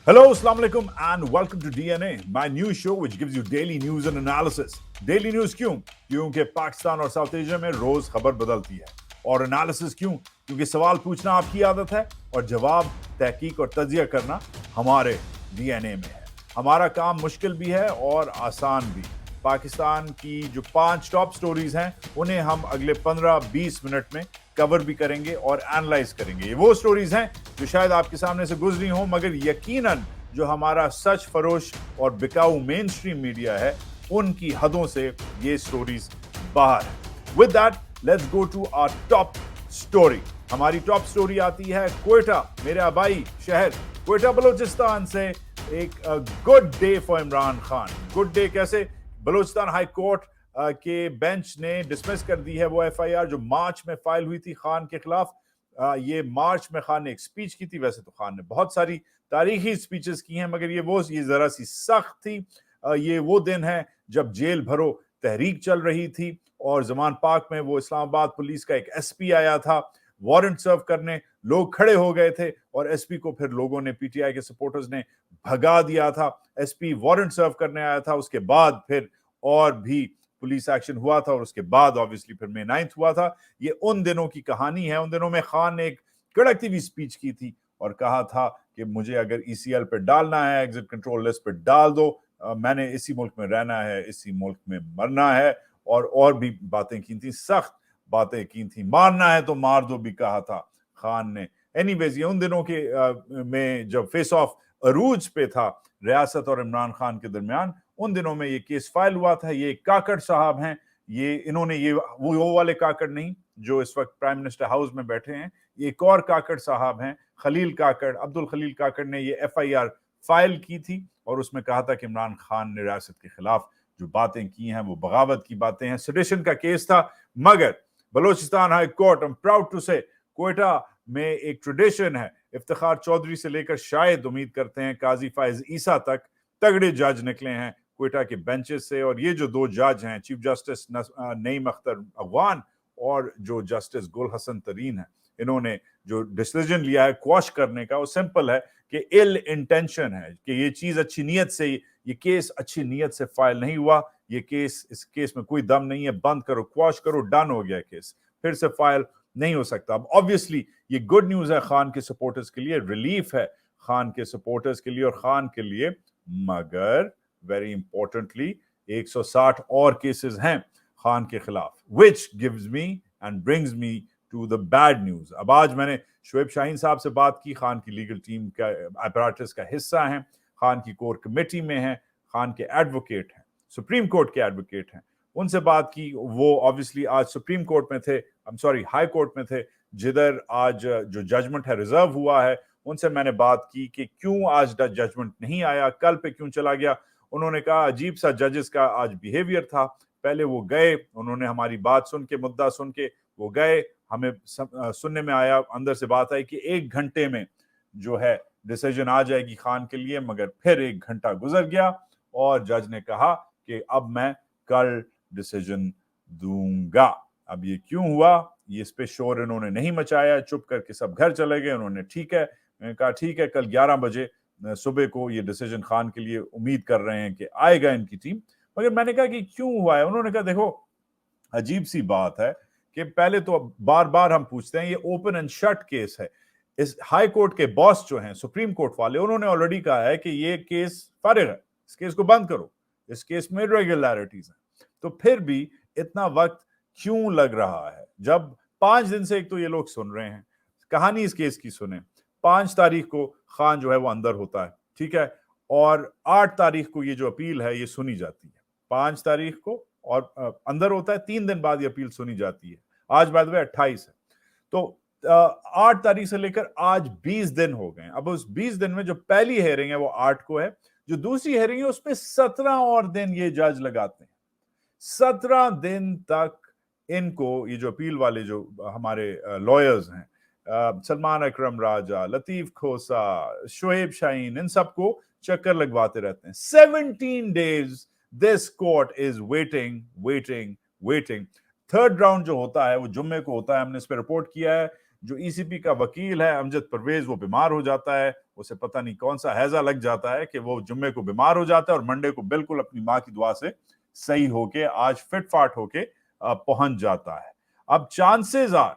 Hello, Assalamu alaikum, and welcome to DNA, my new show which gives you daily news and analysis. Daily news क्यों? क्योंकि पाकिस्तान और south Asia में रोज खबर बदलती है. और एनालिसिस क्यों? क्योंकि सवाल पूछना आपकी आदत है और जवाब तहकीक और तजिया करना हमारे डीएनए में है. हमारा काम मुश्किल भी है और आसान भी. पाकिस्तान की जो 5 टॉप स्टोरीज हैं उन्हें हम अगले 15-20 मिनट में कवर भी करेंगे और एनालाइज करेंगे. ये वो स्टोरीज हैं जो शायद आपके सामने से गुजरी हों, मगर यकीनन जो हमारा सच फरोश और बिकाऊ मेन स्ट्रीम मीडिया है उनकी हदों से ये स्टोरीज बाहर है. With that let's go to our top story. हमारी टॉप स्टोरी आती है कोयटा, मेरे आबाई शहर कोयटा बलूचिस्तान से. एक good day for Imran Khan. Good day कैसे? बलूचिस्तान हाई कोर्ट के बेंच ने डिसमिस कर दी है वो एफआईआर जो मार्च में फाइल हुई थी खान के खिलाफ. ये मार्च में खान ने एक स्पीच की थी. वैसे तो खान ने बहुत सारी तारीखी स्पीचेस की हैं, मगर ये जरा सी सख्त थी. ये वो दिन है जब जेल भरो तहरीक चल रही थी और जमान पार्क में वो इस्लामाबाद पुलिस का एक एसपी आया था वारंट सर्व करने. लोग खड़े हो गए थे और एसपी को फिर लोगों ने, पीटीआई के सपोर्टर्स ने भगा दिया था. एसपी वारंट सर्व करने आया था. उसके बाद फिर और भी पुलिस एक्शन हुआ था और उसके बाद ऑब्वियसली फिर May 9 हुआ था. ये उन दिनों की कहानी है. उन दिनों में खान ने एक कड़कती हुई स्पीच की थी और कहा था कि मुझे अगर ईसीएल पे डालना है, एग्जिट कंट्रोल लिस्ट पे डाल दो, मैंने इसी मुल्क में रहना है, इसी मुल्क में मरना है. और भी बातें की थी, सख्त बातें की थी. मारना है तो मार दो भी कहा था खान ने. एनीवेज, ये उन दिनों के में जब फेस ऑफ अरूज पे था रियासत और इमरान खान के दरमियान, उन दिनों में ये केस फाइल हुआ था. ये काकड़ साहब हैं. इन्होंने ये वो वाले काकड़ नहीं जो इस वक्त प्राइम मिनिस्टर हाउस में बैठे हैं. ये एक और काकड़ साहब हैं, खलील काकड़, अब्दुल खलील काकड़ ने ये एफआईआर फाइल की थी और उसमें कहा था कि इमरान खान ने रियासत के खिलाफ जो बातें की हैं वो बगावत की बातें हैं. सेडिशन का केस था. मगर Balochistan high court, I am proud to say, Quetta में एक ट्रेडिशन है. इफ्तिखार चौधरी से लेकर शायद उम्मीद करते हैं काजी फाइज ईसा तक तगड़े जज निकले हैं कोयटा के बेंचेस से. और ये जो 2 जज हैं, चीफ जस्टिस नईम अख्तर अगवान और जो जस्टिस गुल हसन तरीन है, इन्होंने जो डिसीजन लिया है क्वॉश करने का, वो सिंपल है कि इल इंटेंशन है, कि ये चीज अच्छी नीयत से, ये केस अच्छी नीयत से फाइल नहीं हुआ. ये केस, इस केस में कोई दम नहीं है, बंद करो, क्वॉश करो, डन हो गया केस, फिर से फाइल नहीं हो सकता. अब ऑब्वियसली ये गुड न्यूज है खान के सपोर्टर्स के लिए, रिलीफ है खान के सपोर्टर्स के लिए और खान के लिए. मगर वेरी इंपॉर्टेंटली 160 और केसेस हैं खान के खिलाफ, which gives me and brings me to the bad news. अब आज मैंने शोएब शाहीन साहब से बात की, खान की लीगल टीम का अपैरेटस का हिस्सा हैं, खान की कोर कमेटी में हैं, खान के एडवोकेट हैं, सुप्रीम कोर्ट के एडवोकेट हैं. उनसे बात की. वो ऑब्वियसली आज सुप्रीम कोर्ट में थे, हाई कोर्ट में थे, जिधर आज जो जजमेंट है रिजर्व हुआ है. उनसे मैंने बात की कि क्यों आज जजमेंट नहीं आया, कल पे क्यों चला गया. उन्होंने कहा अजीब सा जजेस का आज बिहेवियर था. पहले वो गए, उन्होंने हमारी बात सुन के, मुद्दा सुन के वो गए. हमें सुनने में आया, अंदर से बात आई कि 1 घंटे में जो है डिसीजन आ जाएगी खान के लिए. मगर फिर 1 घंटा गुजर गया और जज ने कहा कि अब मैं कल डिसीजन दूंगा. अब ये क्यों हुआ, ये इस पे शोर इन्होंने नहीं मचाया, चुप करके सब घर चले गए. उन्होंने ठीक है, मैंने कहा ठीक है, कल 11 बजे सुबह को ये डिसीजन खान के लिए उम्मीद कर रहे हैं कि आएगा इनकी टीम. मगर मैंने कहा कि क्यों हुआ है. उन्होंने कहा देखो, अजीब सी बात है कि पहले तो बार बार हम पूछते हैं, ये ओपन एंड शट केस है. इस हाई कोर्ट के बॉस जो हैं सुप्रीम कोर्ट वाले, उन्होंने ऑलरेडी कहा है कि ये केस फारिग है, इस केस को बंद करो, इस केस में इरेगुलरिटीज हैं. तो फिर भी इतना वक्त क्यों लग रहा है, जब 5 दिन से एक तो ये लोग सुन रहे हैं. कहानी इस केस की सुने. 5 तारीख को खान जो है वो अंदर होता है, ठीक है, और 8 तारीख को ये जो अपील है ये सुनी जाती है. 5 तारीख को और अंदर होता है, 3 दिन बाद ये अपील सुनी जाती है. आज बाय द वे 28 है, तो 8 तारीख से लेकर आज 20 दिन हो गए. अब उस 20 दिन में जो पहली हेयरिंग है वो 8 को है, जो दूसरी हेयरिंग है उसमें 17 और दिन ये जज लगाते हैं. 17 दिन तक इनको, ये जो अपील वाले जो हमारे लॉयर्स हैं, सलमान अकरम राजा, लतीफ खोसा, शोएब शाहीन, इन सबको चक्कर लगवाते रहते हैं. 17 days this court is waiting. Third round जो होता है वो जुम्मे को होता है. हमने इस पर रिपोर्ट किया है. जो ईसीपी का वकील है अमजद परवेज, वो बीमार हो जाता है उसे पता नहीं कौन सा हैजा लग जाता है कि वो जुम्मे को बीमार हो जाता है और मंडे को बिल्कुल अपनी माँ की दुआ से सही होके आज फिट फाट होके पहुंच जाता है। अब चांसेस आर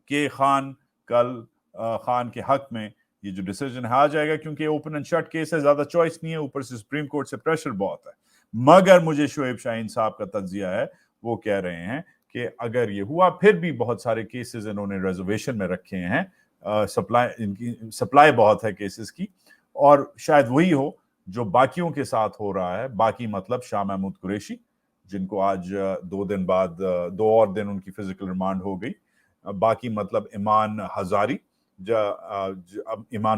कि खान कल खान के हक में ये जो डिसीजन है आ जाएगा, क्योंकि ओपन एंड शट केस है, ज्यादा चॉइस नहीं है, ऊपर से सुप्रीम कोर्ट से प्रेशर बहुत है। मगर मुझे शोएब शाहीन साहब का तज्जिया है, वो कह रहे हैं कि अगर ये हुआ फिर भी बहुत सारे केसेस इन्होंने रिजर्वेशन में रखे हैं, इनकी सप्लाई बहुत है केसेस की, और शायद वही हो जो बाकियों के साथ हो रहा है। बाकी मतलब शाह महमूद कुरैशी, जिनको आज 2 दिन बाद 2 और दिन उनकी फिजिकल रिमांड हो गई। बाकी मतलब ईमान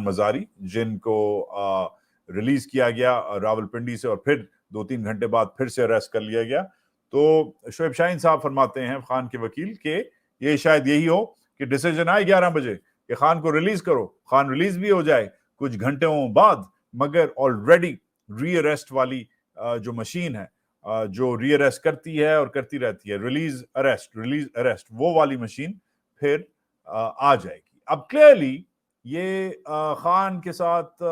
मजारी, जिनको रिलीज किया गया रावलपिंडी से और फिर 2-3 घंटे बाद फिर से अरेस्ट कर लिया गया। तो शोएब शाहीन साहब फरमाते हैं, खान के वकील, के ये शायद यही हो कि डिसीजन आए 11 बजे कि खान को रिलीज करो, खान रिलीज भी हो जाए कुछ घंटों बाद, मगर ऑलरेडी री अरेस्ट वाली जो मशीन है, जो री अरेस्ट करती है और करती रहती है, रिलीज अरेस्ट, वो वाली मशीन फिर आ जाएगी। अब क्लियरली ये खान के साथ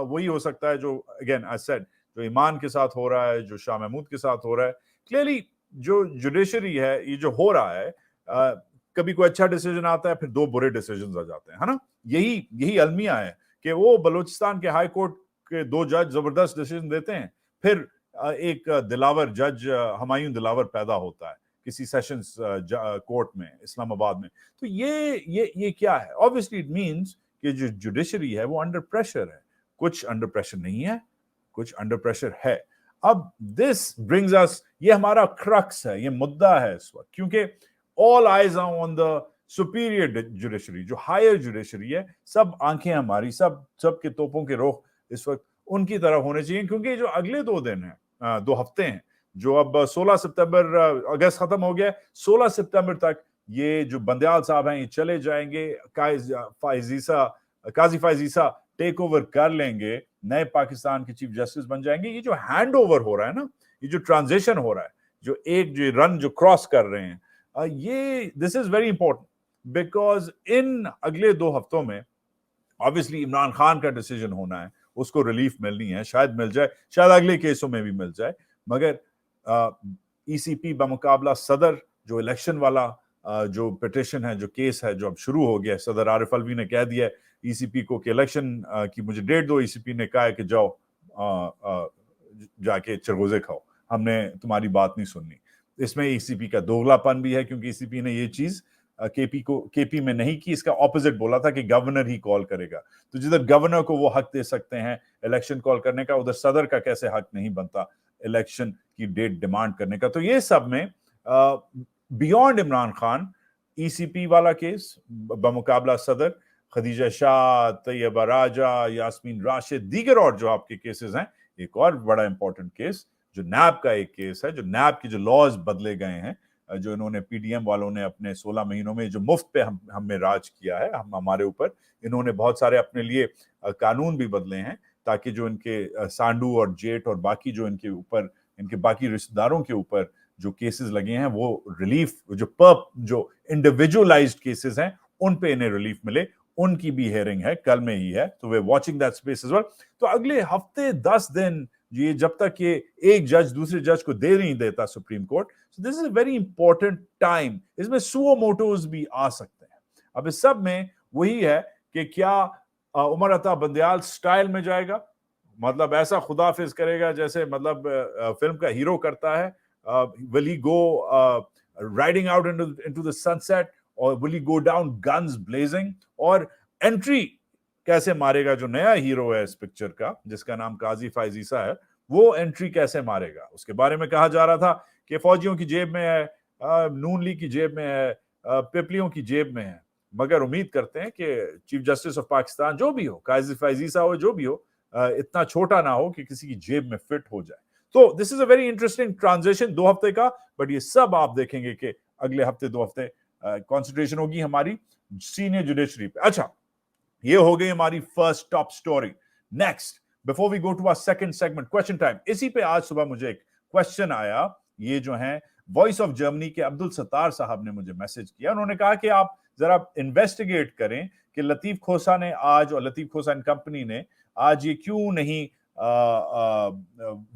वही हो सकता है जो अगेन आई सेड, जो ईमान के साथ हो रहा है, जो शाह महमूद के साथ हो रहा है। क्लियरली जो जुडिशरी है, ये जो हो रहा है, कभी कोई अच्छा डिसीजन आता है, फिर 2 बुरे डिसीजन आ जाते हैं, है ना। यही अलमिया है कि वो बलूचिस्तान के हाई कोर्ट के 2 जज जबरदस्त डिसीजन देते हैं, फिर एक दिलावर जज हुमायूं दिलावर पैदा होता है किसी सेशंस कोर्ट में इस्लामाबाद में। तो ये क्या है? ऑब्वियसली इट मींस कि जो जुडिशरी है वो अंडर प्रेशर है। कुछ अंडर प्रेशर नहीं है, कुछ अंडर प्रेशर है। अब दिस ब्रिंग्स अस, ये हमारा क्रक्स है, ये मुद्दा है इस वक्त, क्योंकि all eyes are on the superior judiciary, जो हायर जुडिशरी है। सब आंखें हमारी, सब के तोपों के रुख इस वक्त उनकी तरफ होने चाहिए, क्योंकि जो अगले 2 दिन है, 2 हफ्ते हैं, जो अब 16 सितंबर, अगस्त खत्म हो गया, 16 सितंबर तक ये जो बंदयाल साहब हैं ये चले जाएंगे, काजी फाइजीसा टेक ओवर कर लेंगे, नए पाकिस्तान के चीफ जस्टिस बन जाएंगे। ये जो हैंड ओवर हो रहा है ना, ये जो ट्रांजिशन हो रहा है, जो रन जो क्रॉस कर रहे हैं, ये this is very important, because in अगले 2 हफ्तों में ऑब्वियसली इमरान खान का डिसीजन होना है, उसको रिलीफ मिलनी है, शायद मिल जाए, शायद अगले केसों में भी मिल जाए। मगर ईसीपी बमुकाबला सदर, जो इलेक्शन वाला जो पिटिशन है, जो केस है, जो अब शुरू हो गया है, सदर आरिफ अलवी ने कह दिया ईसीपी को कि इलेक्शन की मुझे डेट दो। ईसीपी ने कहा है कि जाओ जाके चरगोजे खाओ, हमने तुम्हारी बात नहीं सुननी। इसमें ईसीपी का दोगलापन भी है, क्योंकि ईसीपी ने ये चीज केपी में नहीं की, इसका ऑपोजिट बोला था कि गवर्नर ही कॉल करेगा। तो जिधर गवर्नर को वो हक दे सकते हैं इलेक्शन कॉल करने का, उधर सदर का कैसे हक नहीं बनता इलेक्शन की डेट डिमांड करने का। तो ये सब में बियॉन्ड इमरान खान, ईसीपी वाला केस बमुकाबला सदर, खदीजा शाह, तैयबा राजा, यास्मीन राशिद, दीगर और जो आपके केसेस हैं, एक और बड़ा इंपॉर्टेंट केस जो नैब का एक केस है, जो नैब के जो लॉज बदले गए हैं, जो इन्होंने पीडीएम वालों ने अपने 16 महीनों में जो मुफ्त पे हमें राज किया है, हमारे ऊपर, इन्होंने बहुत सारे अपने लिए कानून भी बदले हैं, ताकि जो इनके सांडू और जेठ और बाकी जो इनके ऊपर, इनके बाकी रिश्तेदारों के ऊपर जो केसेस लगे हैं, वो रिलीफ, जो इंडिविजुअलाइज्ड केसेस हैं, उन पे इन्हें रिलीफ मिले। उनकी भी हियरिंग है, कल में ही है, तो we watching that space as well. तो अगले हफ्ते 10 दिन ये जब तक ये एक जज दूसरे जज को दे नहीं देता supreme court, so this is a very important time. इसमें सुओ मोटोज भी आ सकते हैं। अब इस सब में वही है कि क्या उमर अता बंदयाल स्टाइल में जाएगा, मतलब ऐसा खुदाफिज करेगा जैसे मतलब फिल्म का हीरो करता है, will he go riding out into the sunset, or will he go down guns blazing, और एंट्री कैसे मारेगा जो नया हीरो है इस पिक्चर का, जिसका नाम काजी फाइजीसा है, वो एंट्री कैसे मारेगा। उसके बारे में कहा जा रहा था कि फौजियों की जेब में है, नून लीग की जेब में है, पिपलियों की जेब में है, मगर उम्मीद करते हैं कि चीफ जस्टिस ऑफ पाकिस्तान जो भी हो, काजी फाइजीसा हो, जो भी हो, इतना छोटा ना हो कि किसी की जेब में फिट हो जाए। तो this is a very interesting transition 2 हफ्ते का, बट ये सब आप देखेंगे कि अगले हफ्ते 2 हफ्ते कंसंट्रेशन होगी हमारी सीनियर जुडिशरी पे। अच्छा, ये हो गई हमारी first top story. Next, before we go to our second segment, question time. इसी पे आज सुबह मुझे एक क्वेश्चन आया, ये जो है वॉइस ऑफ जर्मनी के अब्दुल सत्तार साहब ने मुझे मैसेज किया, उन्होंने कहा कि आप जरा इन्वेस्टिगेट करें कि लतीफ खोसा ने आज और लतीफ खोसा एंड कंपनी ने आज ये क्यों नहीं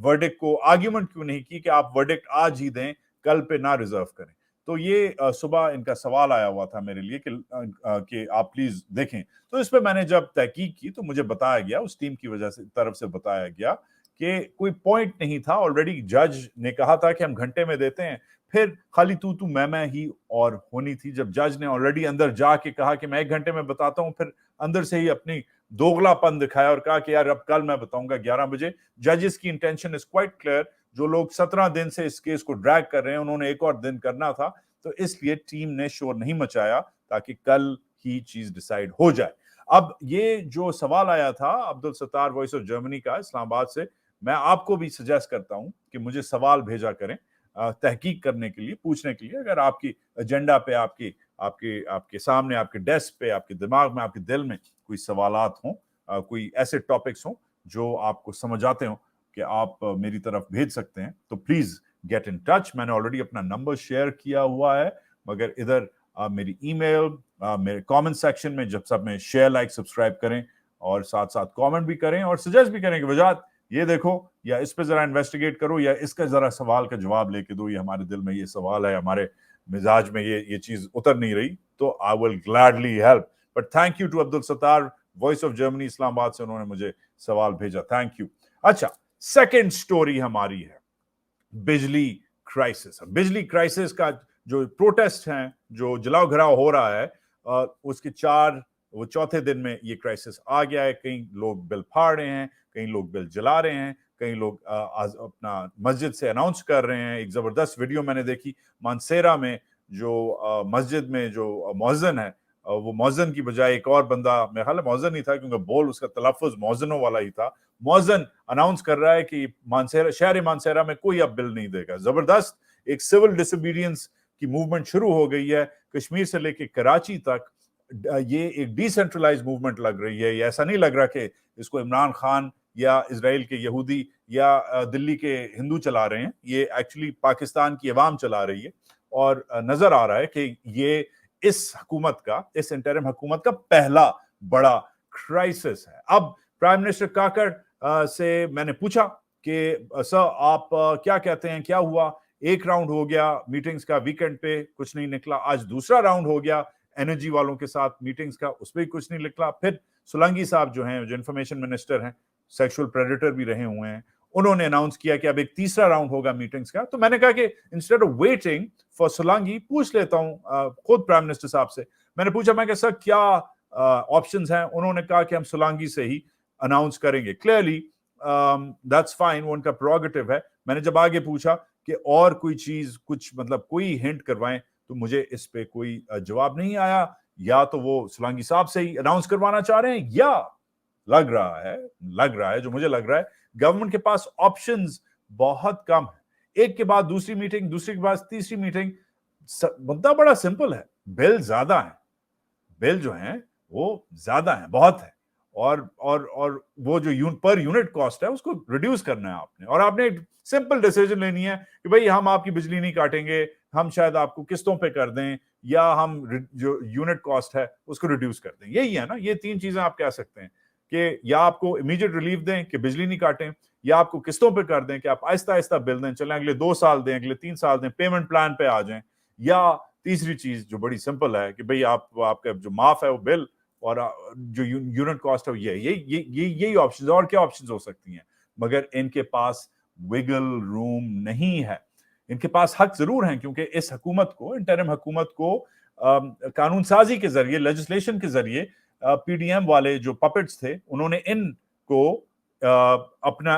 वर्डिक्ट को आर्ग्यूमेंट क्यों नहीं की कि आप वर्डिक्ट आज ही दें, कल पे ना रिजर्व करें। तो ये सुबह इनका सवाल आया हुआ था मेरे लिए कि आप प्लीज देखें। तो इस पे मैंने जब तहकीक की तो मुझे बताया गया, उस टीम की वजह से तरफ से बताया गया कि कोई पॉइंट नहीं था, ऑलरेडी जज ने कहा था कि हम घंटे में देते हैं, फिर खाली तू मैं ही और होनी थी। जब जज ने ऑलरेडी अंदर जाके कहा कि मैं 1 घंटे में बताता हूं, फिर अंदर से ही अपनी दोगलापन दिखाया और कहा कि यार अब कल मैं बताऊंगा 11 बजे। जजेस की इंटेंशन इज क्वाइट क्लियर, जो लोग 17 दिन से इस केस को ड्रैग कर रहे हैं उन्होंने एक और दिन करना था, तो इसलिए टीम ने शोर नहीं मचाया ताकि कल ही चीज डिसाइड हो जाए। अब ये जो सवाल आया था Abdul Sattar voice of Germany का इस्लामाबाद से, मैं आपको भी सजेस्ट करता हूं कि मुझे सवाल भेजा करें तहकीक करने के लिए, पूछने के लिए। अगर आपकी एजेंडा पे, आपकी आपके आपके सामने, आपके डेस्क पे, आपके दिमाग में, आपके दिल में कोई सवालात हों, कोई ऐसे टॉपिक्स हों जो आपको समझ आते हो कि आप मेरी तरफ भेज सकते हैं, तो प्लीज गेट इन टच। मैंने ऑलरेडी अपना नंबर शेयर किया हुआ है, मगर इधर मेरी ईमेल, मेरे कमेंट सेक्शन में जब सब में शेयर, लाइक, सब्सक्राइब करें और साथ साथ कमेंट भी करें और सजेस्ट भी करें कि वजात ये देखो, या इस पे जरा इन्वेस्टिगेट करो, या इसका जरा सवाल का जवाब लेके दो, ये हमारे दिल में ये सवाल है, हमारे मिजाज में ये चीज उतर नहीं रही, तो I will gladly help. But thank you to Abdul Sattar, voice of Germany Islamabad से, उन्होंने मुझे सवाल भेजा, थैंक यू। अच्छा, सेकेंड स्टोरी हमारी है बिजली क्राइसिस। बिजली क्राइसिस का जो प्रोटेस्ट है, जो जलाओ घराव हो रहा है, उसके चौथे दिन में ये क्राइसिस आ गया है। कई लोग बिल फाड़ रहे हैं, कई लोग बिल जला रहे हैं, कई लोग अपना मस्जिद से अनाउंस कर रहे हैं। एक जबरदस्त वीडियो मैंने देखी मानसेरा में, जो मस्जिद में जो मौजन है, वो मौजन की बजाय एक और बंदा, मेरे ख्याल मौजन नहीं था क्योंकि बोल उसका तलफ़ुज़ मौजनों वाला ही था, मौजन अनाउंस कर रहा है कि मानसेरा, शहर मानसेरा में कोई अब बिल नहीं देगा। जबरदस्त एक सिविल डिसोबीडियंस की मूवमेंट शुरू हो गई है कश्मीर से लेके कराची तक। ये एक डिसेंट्रलाइज मूवमेंट लग रही है। ये ऐसा नहीं लग रहा कि इसको इमरान खान या इजराइल के यहूदी या दिल्ली के हिंदू चला रहे हैं, ये एक्चुअली पाकिस्तान की अवाम चला रही है। और नजर आ रहा है कि ये इस हुकूमत का, इस इंटरिम हुकूमत का पहला बड़ा क्राइसिस है। अब प्राइम मिनिस्टर काकड़ से मैंने पूछा कि सर आप क्या कहते हैं, क्या हुआ? एक राउंड हो गया मीटिंग्स का, वीकेंड पे कुछ नहीं निकला। आज दूसरा राउंड हो गया एनर्जी वालों के साथ मीटिंग्स का, उस पर भी कुछ नहीं निकला। फिर सोलंकी साहब जो हैं, जो इंफॉर्मेशन मिनिस्टर हैं, सेक्सुअल प्रेडेटर भी रहे हुए हैं, उन्होंने अनाउंस किया कि अब एक तीसरा राउंड होगा मीटिंग्स का। तो मैंने कहा कि instead of waiting for Solanki, पूछ लेता हूं खुद प्राइम मिनिस्टर साहब से। मैंने पूछा, मैं सर क्या ऑप्शंस हैं? उन्होंने कहा कि हम सोलंकी से ही अनाउंस करेंगे। क्लियरली दैट्स फाइन, वो उनका प्रोगेटिव है। मैंने जब आगे पूछा कि और कोई चीज, कुछ मतलब कोई हिंट करवाएं, तो मुझे इस पे कोई जवाब नहीं आया। या तो वो सोलंकी साहब से ही अनाउंस करवाना चाह रहे हैं, या लग रहा है जो मुझे लग रहा है, गवर्नमेंट के पास ऑप्शंस बहुत कम है। एक के बाद दूसरी मीटिंग, दूसरी के बाद तीसरी मीटिंग। मुद्दा बड़ा सिंपल है, बिल ज्यादा है, बिल जो है वो ज्यादा है, बहुत है। और वो जो पर यूनिट कॉस्ट है उसको रिड्यूस करना है आपने, और आपने एक सिंपल डिसीजन लेनी है कि भाई हम आपकी बिजली नहीं काटेंगे, हम शायद आपको किस्तों पे कर दें, या हम जो यूनिट कॉस्ट है उसको रिड्यूस कर दें। यही है ना, ये तीन चीजें आप कह सकते हैं कि या आपको इमीडिएट रिलीफ दें कि बिजली नहीं काटें, या आपको किस्तों पे कर दें कि आप आहिस्ता आहिस्ता बिल दें, चलें अगले 2 साल दें, अगले 3 साल दें, पेमेंट प्लान पे आ जाएं। या तीसरी चीज जो बड़ी सिंपल है कि भाई आपका जो माफ है वो बिल, और जो यूनिट कॉस्ट है यही ऑप्शन। और क्या ऑप्शन हो सकती हैं? मगर इनके पास विगल रूम नहीं है। इनके पास हक जरूर हैं, क्योंकि इस हुकूमत को, इंटरिम हुकूमत को कानून साजी के जरिए, लेजिस्लेशन के जरिए, पीडीएम वाले जो पपेट्स थे, उन्होंने इनको अपना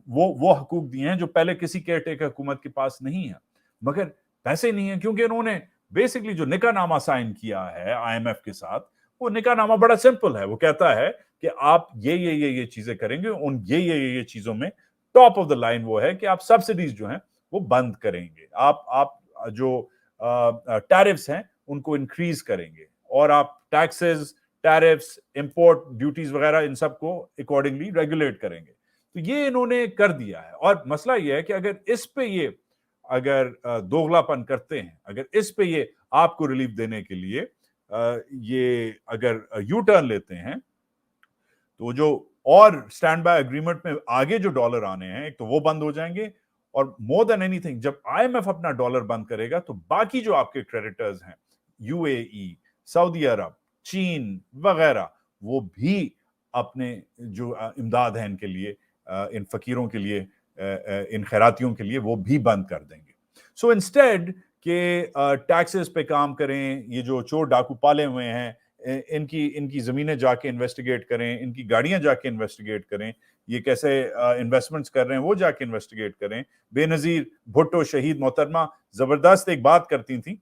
वो हकूक दिए हैं जो पहले किसी केयरटेकर हुकूमत के पास नहीं है। मगर पैसे नहीं है, क्योंकि इन्होंने बेसिकली जो निकाहनामा साइन किया है आईएमएफ के साथ, वो निकाहनामा बड़ा सिंपल है। वो कहता है कि आप ये चीजें करेंगे, उन ये चीजों में टॉप ऑफ द लाइन वो है कि आप सब्सिडीज जो हैं वो बंद करेंगे, आप जो टैरिफ्स हैं उनको इंक्रीज करेंगे, और आप टैक्सेस, टैरिफ्स, इंपोर्ट ड्यूटीज वगैरह इन सबको अकॉर्डिंगली रेगुलेट करेंगे। तो ये इन्होंने कर दिया है। और मसला ये है कि अगर इस पे ये اگر دوغلاپن کرتے ہیں, اگر اس پہ یہ آپ کو ریلیف دینے کے لیے یہ اگر یو ٹرن لیتے ہیں, تو جو اور سٹینڈ بائی اگریمنٹ میں آگے جو ڈالر آنے ہیں ایک تو وہ بند ہو جائیں گے, اور مور دین اینی تھنگ جب آئی ایم ایف اپنا ڈالر بند کرے گا تو باقی جو آپ کے کریڈیٹرز ہیں, یو اے ای, سعودی عرب, چین وغیرہ, وہ بھی اپنے جو امداد ہے ان کے لیے, ان فقیروں کے لیے, ان خیراتیوں کے لیے, وہ بھی بند کر دیں گے. سو انسٹیڈ کہ ٹیکسز پہ کام کریں, یہ جو چور ڈاکو پالے ہوئے ہیں ان کی زمینیں جا کے انویسٹیگیٹ کریں, ان کی گاڑیاں جا کے انویسٹیگیٹ کریں, یہ کیسے انویسٹمنٹس کر رہے ہیں وہ جا کے انویسٹیگیٹ کریں. بے نظیر بھٹو شہید محترمہ زبردست ایک بات کرتی تھیں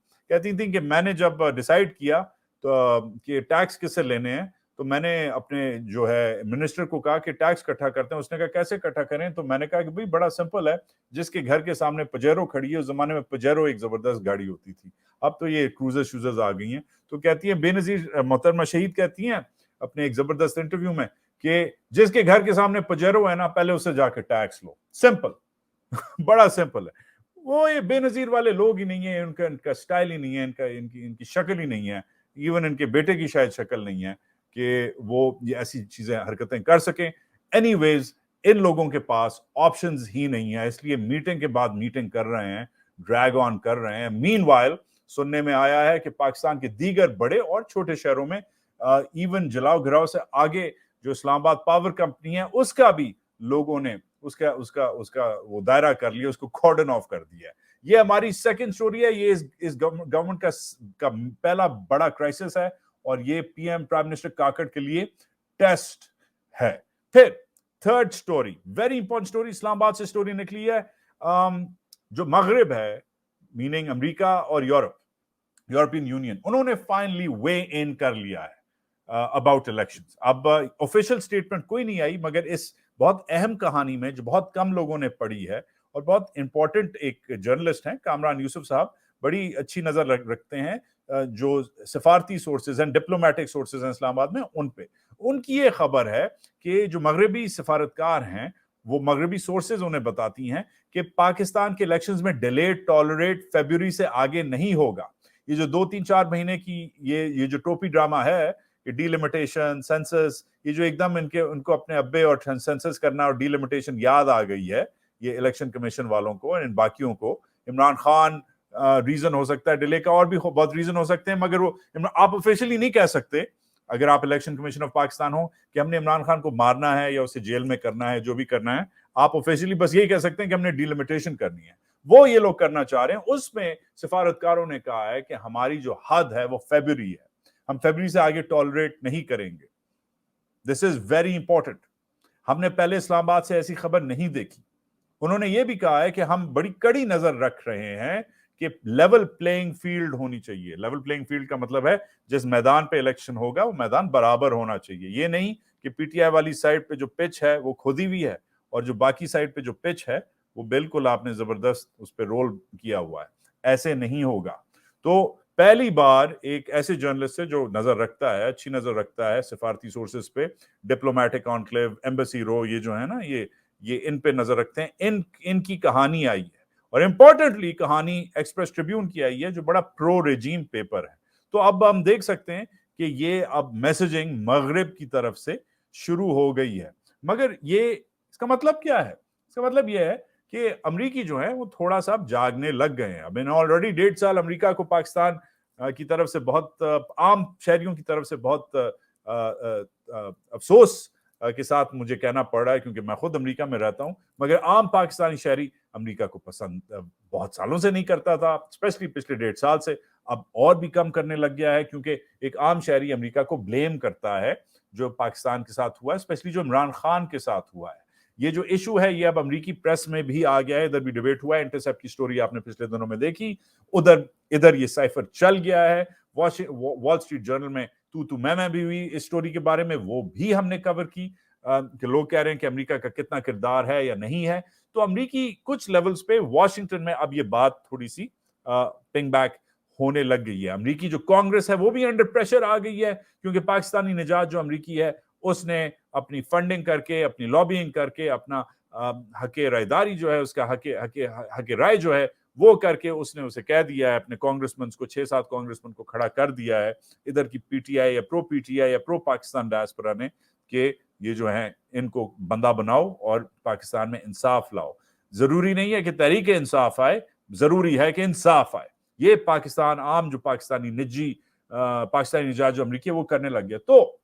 کہ میں نے جب ڈیسائیڈ کیا تو کہ ٹیکس کس سے لینے ہیں, تو میں نے اپنے جو ہے منسٹر کو کہا کہ ٹیکس اکٹھا کرتے ہیں. اس نے کہا کیسے اکٹھا کریں, تو میں نے کہا کہ بھئی بڑا سمپل ہے, جس کے گھر کے سامنے پجیرو کھڑی ہے, اس زمانے میں پجیرو ایک زبردست گاڑی ہوتی تھی, اب تو یہ کروزر شوزرز آ گئی ہیں. تو کہتی ہیں بے نظیر محترمہ شہید کہتی ہیں اپنے ایک زبردست انٹرویو میں کہ جس کے گھر کے سامنے پجیرو ہے نا, پہلے اسے جا کے ٹیکس لو. سمپل, بڑا سمپل ہے. وہ یہ بے نظیر والے لوگ ہی نہیں ہیں, ان کا سٹائل ہی نہیں ہے, ان کی شکل ہی نہیں ہے, ایون ان کے بیٹے کی شاید شکل نہیں ہے کہ وہ یہ ایسی چیزیں حرکتیں کر سکیں. اینی ویز ان لوگوں کے پاس آپشنز ہی نہیں ہے, اس لیے میٹنگ کے بعد میٹنگ کر رہے ہیں, ڈریگ آن کر رہے ہیں. مین وائل سننے میں آیا ہے کہ پاکستان کے دیگر بڑے اور چھوٹے شہروں میں ایون جلاؤ گھراؤ سے آگے جو اسلام آباد پاور کمپنی ہے, اس کا بھی لوگوں نے اس کا وہ دائرہ کر لیا, اس کو کارڈن آف کر دیا. یہ ہماری سیکنڈ سٹوری ہے. یہ اس گورنمنٹ کا پہلا بڑا کرائسس ہے, اور یہ P M prime minister Kakar کے لیے ٹیسٹ ہے. پھر third story, very important story, اسلام آباد سے سٹوری نکلی ہے. جو مغرب ہے, میننگ امریکہ اور یورپین یونین, انہوں نے فائنلی وے ان کر لیا ہے اباؤٹ الیکشنز. اب آفیشیل سٹیٹمنٹ کوئی نہیں آئی, مگر اس بہت اہم کہانی میں جو بہت کم لوگوں نے پڑھی ہے, اور بہت امپورٹنٹ ایک جرنلسٹ ہیں کامران یوسف صاحب, بڑی اچھی نظر رکھتے ہیں جو سفارتی سورسز ہیں, ڈپلومیٹک سورسز ہیں اسلام آباد میں, ان پہ. ان کی یہ خبر ہے کہ جو مغربی سفارتکار ہیں, وہ مغربی سورسز انہیں بتاتی ہیں کہ پاکستان کے الیکشنز میں ڈیلیٹ ٹالریٹ فیبروری سے آگے نہیں ہوگا. یہ جو 2-3-4 مہینے کی یہ جو ٹوپی ڈرامہ ہے, یہ ڈی لمیٹیشن, سینسس, یہ جو ایک دم ان کو اپنے ابے اور سینسس کرنا اور ڈی لمیٹیشن یاد آ گئی ہے یہ الیکشن کمیشن والوں کو اور ان باقیوں کو. عمران خان ریزن ہو سکتا ہے ڈیلے کا, اور بھی بہت ریزن ہو سکتے ہیں, مگر وہ آپ آفیشلی نہیں کہہ سکتے اگر آپ الیکشن کمیشن آف پاکستان ہو کہ ہم نے عمران خان کو مارنا ہے یا اسے جیل میں کرنا ہے, جو بھی کرنا ہے. آپ آفیشلی بس یہی کہہ سکتے ہیں کہ ہم نے ڈی لمیٹیشن کرنی ہے. وہ یہ لوگ کرنا چاہ رہے ہیں. اس میں سفارتکاروں نے کہا ہے کہ ہماری جو حد ہے وہ فیبروری ہے, ہم فیبروری سے آگے ٹالریٹ نہیں کریں گے. دس از ویری امپورٹنٹ. ہم نے پہلے اسلام آباد سے ایسی خبر نہیں دیکھی. انہوں نے یہ بھی کہا ہے کہ ہم بڑی کڑی نظر رکھ رہے ہیں کہ لیول پلینگ فیلڈ ہونی چاہیے. لیول پلینگ فیلڈ کا مطلب ہے جس میدان پہ الیکشن ہوگا وہ میدان برابر ہونا چاہیے. یہ نہیں کہ پی ٹی آئی والی سائڈ پہ جو پچ ہے وہ کھودی ہوئی ہے, اور جو باقی سائڈ پہ جو پچ ہے وہ بالکل آپ نے زبردست اس پہ رول کیا ہوا ہے. ایسے نہیں ہوگا. تو پہلی بار ایک ایسے جرنلسٹ سے جو نظر رکھتا ہے, اچھی نظر رکھتا ہے سفارتی سورسز پہ, ڈپلومیٹک انکلیو, ایمبیسی رو, یہ جو ہے نا یہ ان پہ نظر رکھتے ہیں. ان کی کہانی آئی ہے, اور امپورٹنٹلی کہانی ایکسپریس ٹریبیون کی آئی ہے جو بڑا پرو ریجیم پیپر ہے. تو اب ہم دیکھ سکتے ہیں کہ یہ اب میسجنگ مغرب کی طرف سے شروع ہو گئی ہے. مگر یہ اس کا مطلب کیا ہے؟ اس کا مطلب یہ ہے کہ امریکی جو ہیں وہ تھوڑا سا اب جاگنے لگ گئے ہیں. اب آلریڈی 1.5 سال امریکہ کو پاکستان کی طرف سے بہت عام شہریوں کی طرف سے بہت افسوس کے ساتھ مجھے کہنا پڑ رہا ہے کیونکہ میں خود امریکہ میں رہتا ہوں, مگر عام پاکستانی شہری امریکہ کو پسند بہت سالوں سے نہیں کرتا تھا, اسپیشلی پچھلے 1.5 سال سے. اب اور بھی کم کرنے لگ گیا ہے کیونکہ ایک عام شہری امریکہ کو بلیم کرتا ہے جو پاکستان کے ساتھ ہوا ہے, اسپیشلی جو عمران خان کے ساتھ ہوا ہے. یہ جو ایشو ہے یہ اب امریکی پریس میں بھی آ گیا ہے, ادھر بھی ڈیبیٹ ہوا ہے. انٹرسیپٹ کی سٹوری آپ نے پچھلے دنوں میں دیکھی, ادھر یہ سائفر چل گیا ہے. وال سٹریٹ جرنل میں تو میں بھی ہوئی اس سٹوری کے بارے میں, وہ بھی ہم نے کور کی کہ لوگ کہہ رہے ہیں کہ امریکہ کا کتنا کردار ہے یا نہیں ہے. تو امریکی کچھ لیولز پہ واشنگٹن میں اب یہ بات تھوڑی سی پنگ بیک ہونے لگ گئی ہے. امریکی جو کانگریس ہے وہ بھی انڈر پریشر آ گئی ہے کیونکہ پاکستانی نژاد جو امریکی ہے اس نے اپنی فنڈنگ کر کے, اپنی لابینگ کر کے, اپنا حق رائے داری جو ہے, اس کا حق رائے جو ہے वो करके उसने उसे कह दिया है, अपने कांग्रेसमैन को 6-7 कांग्रेसमैन को खड़ा कर दिया है इधर की पीटीआई या प्रो पाकिस्तान डायस्पोरा ने कि ये जो है इनको बंदा बनाओ और पाकिस्तान में इंसाफ लाओ। जरूरी नहीं है कि तहरीक इंसाफ आए, जरूरी है कि इंसाफ आए। ये पाकिस्तान आम जो पाकिस्तानी निजात जो अमरीकी है वो करने लग गया। तो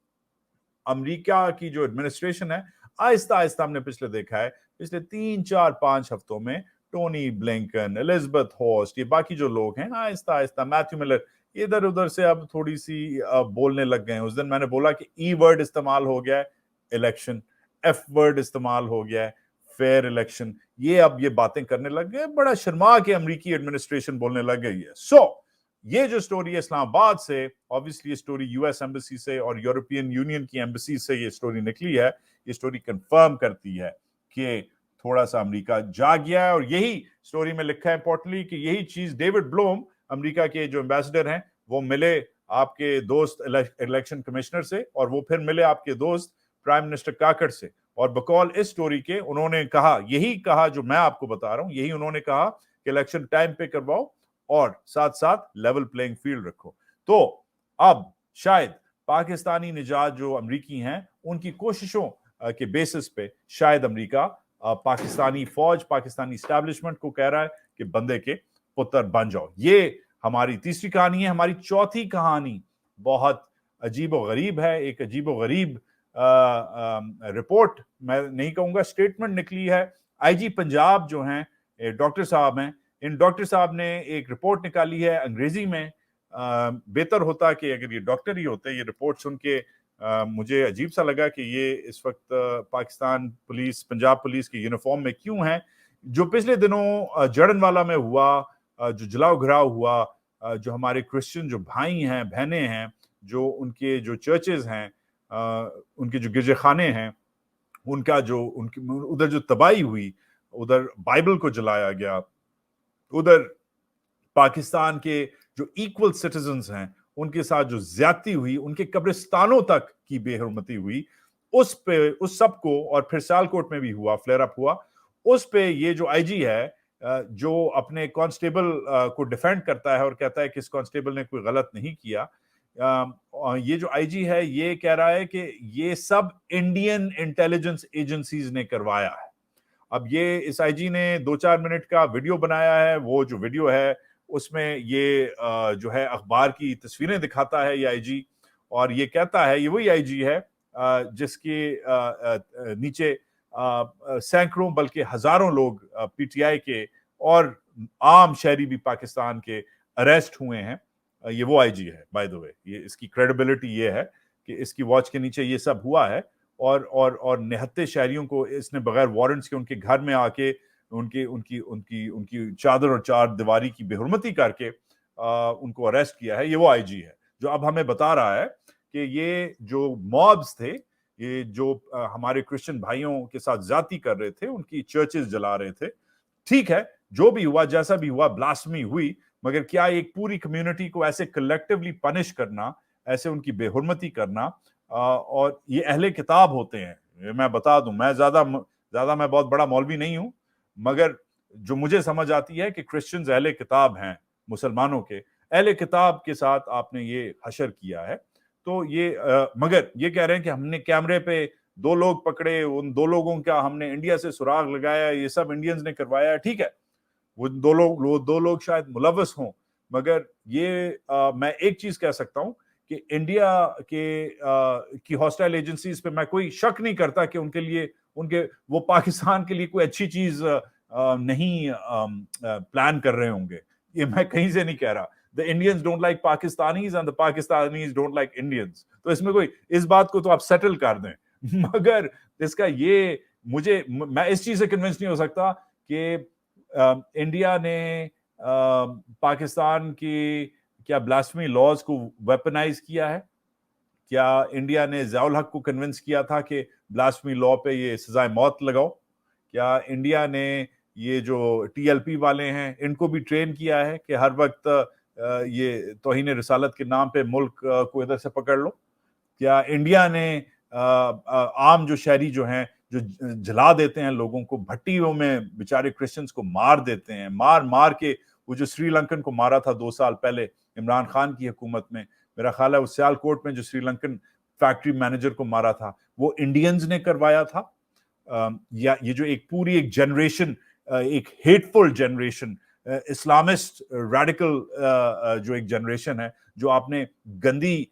अमेरिका की जो एडमिनिस्ट्रेशन है आहिस्ता आहिस्ता हमने पिछले देखा है, पिछले 3-4-5 हफ्तों में टोनी ब्लिंकन, एलिजाबेथ हॉस्ट, ये बाकी जो लोग हैं आहिस्ता आहिस्ता, मैथ्यू मिलर, इधर उधर से अब थोड़ी सी बोलने लग गए हैं। उस दिन मैंने बोला कि ई वर्ड इस्तेमाल हो गया है इलेक्शन, एफ वर्ड इस्तेमाल हो गया है फेयर इलेक्शन, ये अब ये बातें करने लग गए, बड़ा शर्मा के अमेरिकी एडमिनिस्ट्रेशन बोलने लग गई है। ये जो स्टोरी है इस्लामाबाद से, ऑब्वियसली ये स्टोरी यूएस एम्बेसी से और यूरोपियन यूनियन की एम्बेसी से ये स्टोरी निकली है। ये स्टोरी कंफर्म करती है कि थोड़ा सा अमेरिका जाग गया है, और यही स्टोरी में लिखा है इंपॉर्टेंटली कि यही चीज डेविड ब्लूम, अमेरिका के जो एम्बेसडर हैं, वो मिले आपके दोस्त इलेक्शन कमिश्नर से, और वो फिर मिले आपके दोस्त प्राइम मिनिस्टर काकड़ से, और बकौल इस स्टोरी के उन्होंने कहा, यही कहा जो मैं आपको बता रहा हूं, यही उन्होंने कहा कि इलेक्शन टाइम पे करवाओ और साथ साथ लेवल प्लेइंग फील्ड रखो। तो अब शायद पाकिस्तानी निजात जो अमरीकी हैं उनकी कोशिशों के बेसिस पे शायद अमेरिका पाकिस्तानी फौज, पाकिस्तानी एस्टैब्लिशमेंट को कह रहा है कि बंदे के पुत्र बन जाओ। ये हमारी तीसरी कहानी है। हमारी चौथी कहानी बहुत अजीब व गरीब है। एक अजीब व गरीब रिपोर्ट, मैं नहीं कहूंगा, स्टेटमेंट निकली है। आईजी पंजाब जो हैं डॉक्टर साहब हैं, इन डॉक्टर साहब ने एक रिपोर्ट निकाली है अंग्रेजी में। बेहतर होता कि अगर ये डॉक्टर ही होते। ये रिपोर्ट सुन के मुझे अजीब सा लगा कि ये इस वक्त पाकिस्तान पुलिस, पंजाब पुलिस के यूनिफॉर्म में क्यों हैं। जो पिछले दिनों जड़नवाला में हुआ, जो जलाओ घराव हुआ, जो हमारे क्रिश्चियन जो भाई हैं, बहनें हैं, जो उनके जो चर्चेज हैं, उनके जो गिरजे खाने हैं, उनका जो उधर जो तबाही हुई, उधर बाइबल को जलाया गया, उधर पाकिस्तान के जो इक्वल सिटीजन्स हैं उनके साथ जो ज्यादती हुई, उनके कब्रिस्तानों तक की बेहरमती हुई, उस पे, उस सब को, और फिर सियालकोट में भी हुआ, फ्लेयर अप हुआ, उस पे ये जो आईजी है जो अपने कांस्टेबल को डिफेंड करता है और कहता है कि इस कांस्टेबल ने कोई गलत नहीं किया, ये जो आईजी है ये कह रहा है कि ये सब इंडियन इंटेलिजेंस एजेंसीज ने करवाया है। अब ये इस आईजी ने 2-4 मिनट का वीडियो बनाया है। वो जो वीडियो है उसमें ये जो है अखबार की तस्वीरें दिखाता है ये आईजी, और ये कहता है, ये वही आईजी है जिसके नीचे सैकड़ों बल्कि हजारों लोग पीटीआई के और आम शहरी भी पाकिस्तान के अरेस्ट हुए हैं। ये वो आईजी है, बाय द वे। ये इसकी क्रेडिबिलिटी ये है कि इसकी वॉच के नीचे ये सब हुआ है, और निहत्ते शहरियों को इसने बगैर वारंट्स के उनके घर में आके उनकी उनकी उनकी उनकी चादर और चार दीवारी की बेहुरमती करके उनको अरेस्ट किया है। ये वो आईजी है जो अब हमें बता रहा है कि ये जो मॉब्स थे, ये जो हमारे क्रिश्चियन भाइयों के साथ ज्यादती कर रहे थे, उनकी चर्चेस जला रहे थे। ठीक है, जो भी हुआ, जैसा भी हुआ, ब्लास्फेमी हुई, मगर क्या एक पूरी कम्युनिटी को ऐसे कलेक्टिवली पनिश करना, ऐसे उनकी बेहुरमती करना, और ये अहले किताब होते हैं। मैं बता दूं, मैं बहुत बड़ा मौलवी नहीं हूं, मगर जो मुझे समझ आती है कि क्रिश्चियंस अहले किताब हैं, मुसलमानों के अहले किताब के साथ आपने ये हशर किया है। तो ये मगर ये कह रहे हैं कि हमने कैमरे पे 2 लोग पकड़े, उन 2 लोगों का हमने इंडिया से सुराग लगाया, ये सब इंडियंस ने करवाया। ठीक है, वो 2 लोग शायद मुलव्वस हों, मगर ये मैं एक चीज कह सकता हूं कि इंडिया की हॉस्टाइल एजेंसीज पे मैं कोई शक नहीं करता कि उनके लिए वो पाकिस्तान के लिए कोई अच्छी चीज नहीं प्लान कर रहे होंगे। ये मैं कहीं से नहीं कह रहा। The Indians don't like Pakistanis and the Pakistanis don't like Indians. तो इसमें कोई, इस बात को तो आप सेटल कर दें, मगर इसका ये, मैं इस चीज से कन्विंस नहीं हो सकता कि इंडिया ने पाकिस्तान की क्या ब्लास्फेमी लॉज को वेपनाइज किया है। क्या इंडिया ने ज़ियाउल हक को कन्विंस किया था कि ब्लास्फेमी लॉ पे ये सजाए मौत लगाओ। क्या इंडिया ने ये जो टीएलपी वाले हैं इनको भी ट्रेन किया है कि हर वक्त ये तौहीन रिसालत के नाम पे मुल्क को इधर से पकड़ लो। क्या इंडिया ने आम जो शहरी जो हैं जो जला देते हैं लोगों को, भट्टियों में बेचारे क्रिश्चियंस को मार देते हैं, मार मार के, वो जो श्रीलंकन को मारा था 2 साल पहले इमरान खान की हुकूमत में, मेरा ख्याल है उस सियालकोट में जो श्रीलंकन फैक्ट्री मैनेजर को मारा था वो इंडियंस ने करवाया था। या ये जो एक पूरी एक जनरेशन, एक हेटफुल जनरेशन, इस्लामिस्ट रेडिकल जो एक जनरेशन है, जो आपने गंदी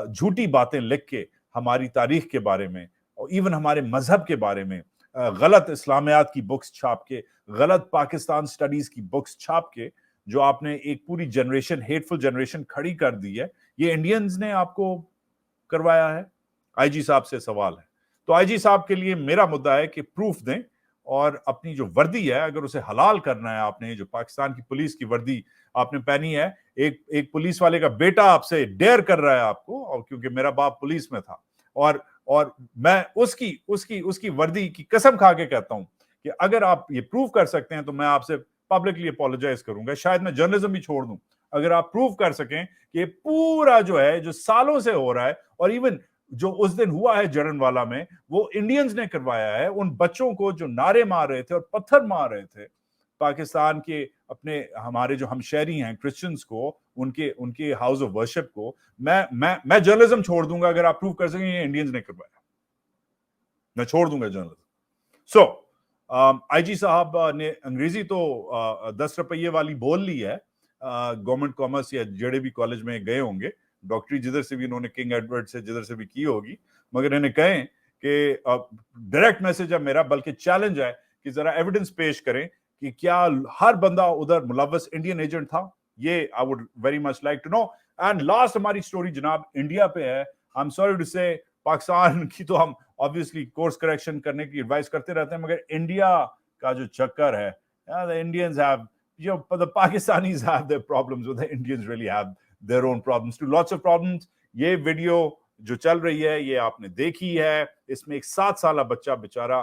झूठी बातें लिख के हमारी तारीख के बारे में और इवन हमारे मजहब के बारे में गलत इस्लामियात की बुक्स छाप के, गलत पाकिस्तान स्टडीज की बुक्स छाप के, जो आपने एक पूरी जनरेशन, हेटफुल जनरेशन खड़ी कर दी है, ये इंडियंस ने आपको करवाया है। आईजी साहब से सवाल है। तो आईजी साहब के लिए मेरा मुद्दा है कि प्रूफ दें और अपनी जो वर्दी है, अगर उसे हलाल करना है, आपने जो पाकिस्तान की पुलिस की वर्दी आपने पहनी है, एक पुलिस वाले का बेटा आपसे डेयर कर रहा है आपको, और क्योंकि मेरा बाप पुलिस में था, और मैं उसकी वर्दी की कसम खा के कहता हूं कि अगर आप ये प्रूव कर सकते हैं तो मैं आपसे पब्लिकली अपोलोजाइज करूंगा, शायद मैं जर्नलिज्म भी छोड़ दूं, अगर आप प्रूव कर सकें कि पूरा जो है, जो सालों से हो रहा है, और इवन जो उस दिन हुआ है जड़नवाला में, वो इंडियंस ने करवाया है। उन बच्चों को जो नारे मार रहे थे और पत्थर मार रहे थे पाकिस्तान के अपने हमारे जो हमशहरी हैं क्रिश्चियंस को, उनके हाउस ऑफ वर्शिप को, मैं जर्नलिज्म छोड़ दूंगा अगर आप प्रूव कर सकें ये इंडियंस ने करवाया, मैं छोड़ दूंगा जर्नलिज्म। सो आईजी साहब ने अंग्रेजी तो 10 रुपये वाली बोल ली है, गवर्नमेंट कॉमर्स या जेडे भी कॉलेज में गए होंगे, डॉक्टरी जिधर से भी इन्होंने किंग एडवर्ड से जिधर से भी की होगी, मगर इन्हें कहें कि डायरेक्ट मैसेज है मेरा, बल्कि चैलेंज है कि जरा एविडेंस पेश करें कि क्या हर बंदा उधर मुलव्वस इंडियन एजेंट था। ये I would very much like to know. And last हमारी स्टोरी जनाब इंडिया पे है। आई एम सॉरी टू से, पाकिस्तान की तो हम ऑब्वियसली कोर्स करेक्शन करने की एडवाइस करते रहते हैं, मगर इंडिया का जो चक्कर है, the Indians have, you know, the Pakistanis have their problems, but the Indians really have their own problems too, lots of problems. ये वीडियो जो चल रही है ये आपने देखी है, इसमें एक 7 साल बच्चा बेचारा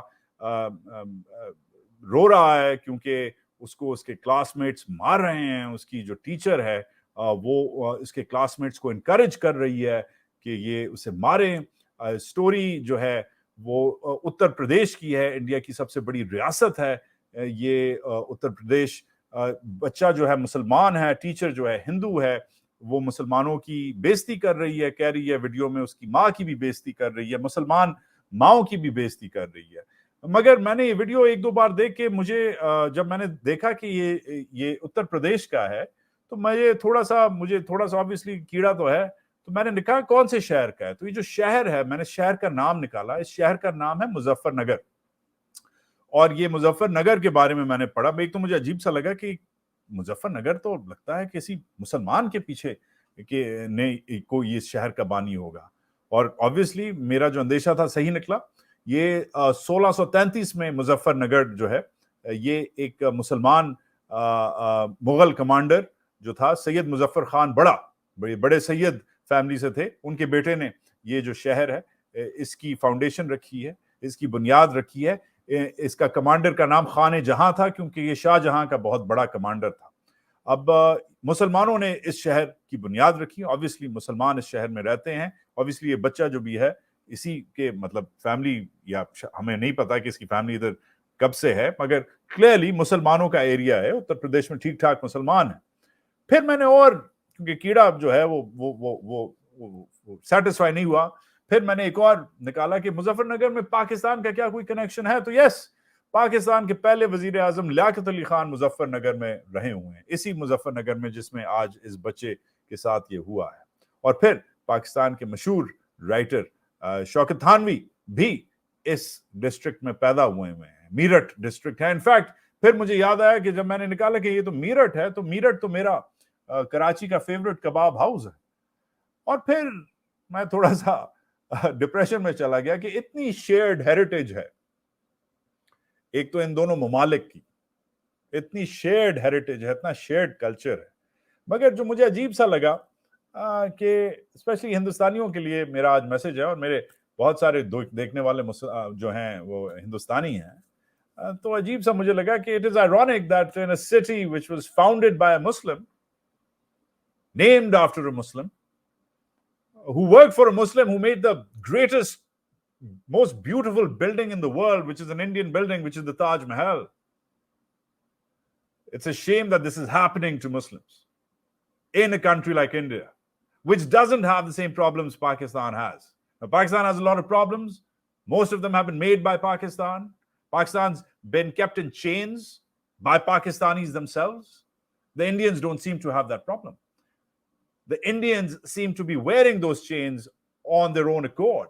रो रहा है क्योंकि उसको उसके क्लासमेट्स मार रहे हैं। उसकी जो टीचर है वो इसके क्लासमेट्स को इनकरेज कर रही है कि ये उसे मारें। स्टोरी जो है वो उत्तर प्रदेश की है, इंडिया की सबसे बड़ी रियासत है ये उत्तर प्रदेश। बच्चा जो है मुसलमान है, टीचर जो है हिंदू है, वो मुसलमानों की बेइज्जती कर रही है, कह रही है वीडियो में उसकी माँ की भी बेइज्जती कर रही है, मुसलमान माओ की भी बेइज्जती कर रही है। मगर मैंने ये वीडियो 1-2 बार देख के मुझे जब मैंने देखा कि ये उत्तर प्रदेश का है तो मुझे थोड़ा सा ऑब्वियसली कीड़ा तो है, तो मैंने निकाला कौन से शहर का है। तो ये जो शहर है, मैंने शहर का नाम निकाला, इस शहर का नाम है मुजफ्फरनगर। और ये मुजफ्फरनगर के बारे में मैंने पढ़ा, एक तो मुझे अजीब सा लगा कि मुजफ्फरनगर तो लगता है किसी मुसलमान के पीछे के ने को ये शहर का बानी होगा, और ऑब्वियसली मेरा जो अंदेशा था सही निकला। ये 1633 में मुजफ्फरनगर जो है ये एक मुसलमान मुगल कमांडर जो था सैयद मुजफ्फर खान, बड़े सैयद फैमिली से थे, उनके बेटे ने ये जो शहर है इसकी फाउंडेशन रखी है, इसकी बुनियाद रखी है। इसका कमांडर का नाम खान जहां था क्योंकि ये शाहजहां का बहुत बड़ा कमांडर था। अब मुसलमानों ने इस शहर की बुनियाद रखी, ऑब्वियसली मुसलमान इस शहर में रहते हैं, ऑब्वियसली ये बच्चा जो भी है इसी के मतलब फैमिली, या हमें नहीं पता कि इसकी फैमिली इधर कब से है, मगर क्लियरली मुसलमानों का एरिया है, उत्तर प्रदेश में ठीक ठाक मुसलमान है। फिर मैंने और क्योंकि कीड़ा जो है वो सेटिस्फाई नहीं हुआ, फिर मैंने एक और निकाला कि मुजफ्फरनगर में पाकिस्तान का क्या कोई कनेक्शन है। तो यस, पाकिस्तान के पहले वजीर आजम लियाकत अली खान मुजफ्फरनगर में रहे हुए हैं, इसी मुजफ्फरनगर में जिसमें आज इस बच्चे के साथ ये हुआ है। और फिर पाकिस्तान के मशहूर राइटर शौकत थानवी भी इस डिस्ट्रिक्ट में पैदा हुए हैं, मीरठ डिस्ट्रिक्ट है। इनफैक्ट फिर मुझे याद आया कि जब मैंने निकाला कि ये तो मीरठ है, तो मीरठ तो मेरा कराची का फेवरेट कबाब हाउस है। और फिर मैं थोड़ा सा डिप्रेशन में चला गया कि इतनी शेयर्ड हेरिटेज है, एक तो इन दोनों ममालिक की इतनी शेयर्ड हेरिटेज है, इतना शेयर्ड कल्चर है, मगर जो मुझे अजीब सा लगा कि स्पेशली हिंदुस्तानियों के लिए मेरा आज मैसेज है, और मेरे बहुत सारे देखने वाले जो हैं वो हिंदुस्तानी हैं, तो अजीब सा मुझे लगा कि it is ironic that in a city which was founded by a Muslim, named after a Muslim, who worked for a Muslim, who made the greatest most beautiful building in the world, which is an Indian building, which is the Taj Mahal. It's a shame that this is happening to Muslims in a country like India, which doesn't have the same problems Pakistan has. Now, Pakistan has a lot of problems. Most of them have been made by Pakistan. Pakistan's been kept in chains by Pakistanis themselves. The Indians don't seem to have that problem. The Indians seem to be wearing those chains on their own accord.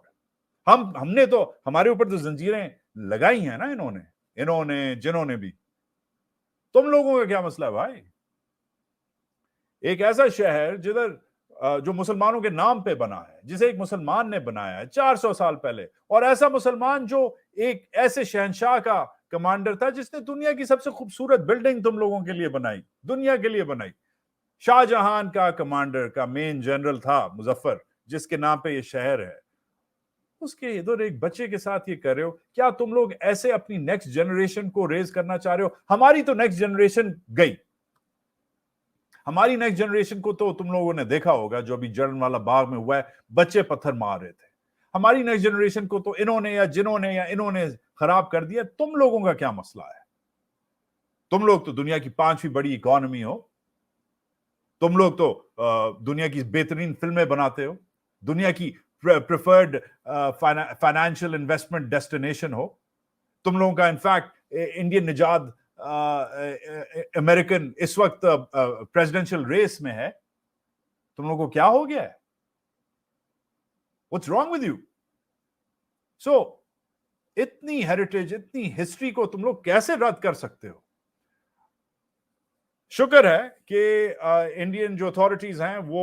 हमने तो हमारे ऊपर तो जंजीरें लगाई हैं ना इन्होंने जिन्होंने भी. तुम लोगों का क्या मसला है भाई? एक ऐसा शहर जिधर जो मुसलमानों के नाम पे बना है, जिसे एक मुसलमान ने बनाया है 400 साल पहले, और ऐसा मुसलमान जो एक ऐसे शहंशाह का कमांडर था जिसने दुनिया की सबसे खूबसूरत बिल्डिंग तुम लोगों के लिए बनाई, दुनिया के लिए बनाई. शाहजहां का कमांडर का मेन जनरल था मुजफ्फर, जिसके नाम पे ये शहर है. उसके इधर एक बच्चे के साथ ये कर रहे हो. क्या तुम लोग ऐसे अपनी नेक्स्ट जनरेशन को रेज करना चाह रहे हो? हमारी तो नेक्स्ट जनरेशन गई. हमारी नेक्स्ट जनरेशन को तो तुम लोगों ने देखा होगा जो अभी जलियांवाला बाग में हुआ है, बच्चे पत्थर मार रहे थे. हमारी नेक्स्ट जनरेशन को तो इन्होंने या जिन्होंने या इन्होंने खराब कर दिया. तुम लोगों का क्या मसला है? तुम लोग तो दुनिया की 5वीं बड़ी इकोनॉमी हो. तुम लोग तो दुनिया की बेहतरीन फिल्में बनाते हो, दुनिया की प्रेफर्ड फाइनेंशियल इन्वेस्टमेंट डेस्टिनेशन हो. तुम लोगों का इनफैक्ट इंडियन निजात अमेरिकन इस वक्त प्रेसिडेंशियल रेस में है. तुम लोगों को क्या हो गया है? What's wrong with you? So, इतनी हेरिटेज, इतनी हिस्ट्री को तुम लोग कैसे रद्द कर सकते हो? शुक्र है कि इंडियन जो अथॉरिटीज हैं वो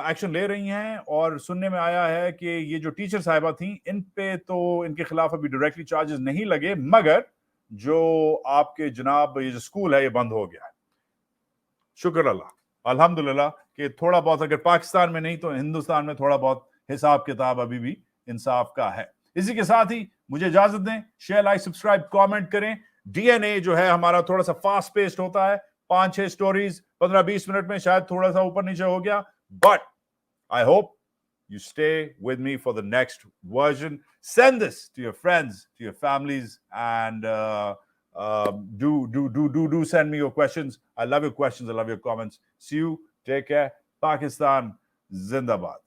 एक्शन ले रही हैं, और सुनने में आया है कि ये जो टीचर साहिबा थी इन पे तो इनके खिलाफ अभी डायरेक्टली चार्जेस नहीं लगे, मगर जो आपके जनाब ये जो स्कूल है ये बंद हो गया है. शुक्र अल्लाह, अल्हम्दुलिल्लाह कि थोड़ा बहुत, अगर पाकिस्तान में नहीं तो हिंदुस्तान में थोड़ा बहुत हिसाब किताब अभी भी इंसाफ का है. इसी के साथ ही मुझे इजाजत दें. शेयर, लाइक, सब्सक्राइब, कमेंट करें. डीएनए जो है हमारा थोड़ा सा फास्ट पेस्ड होता है, 5-6 स्टोरीज 15-20 मिनट में, शायद थोड़ा सा ऊपर नीचे हो गया, but I hope you stay with me for the next version. Send this to your friends, to your families, and do send me your questions. I love your questions. I love your comments. See you. Take care. Pakistan Zindabad.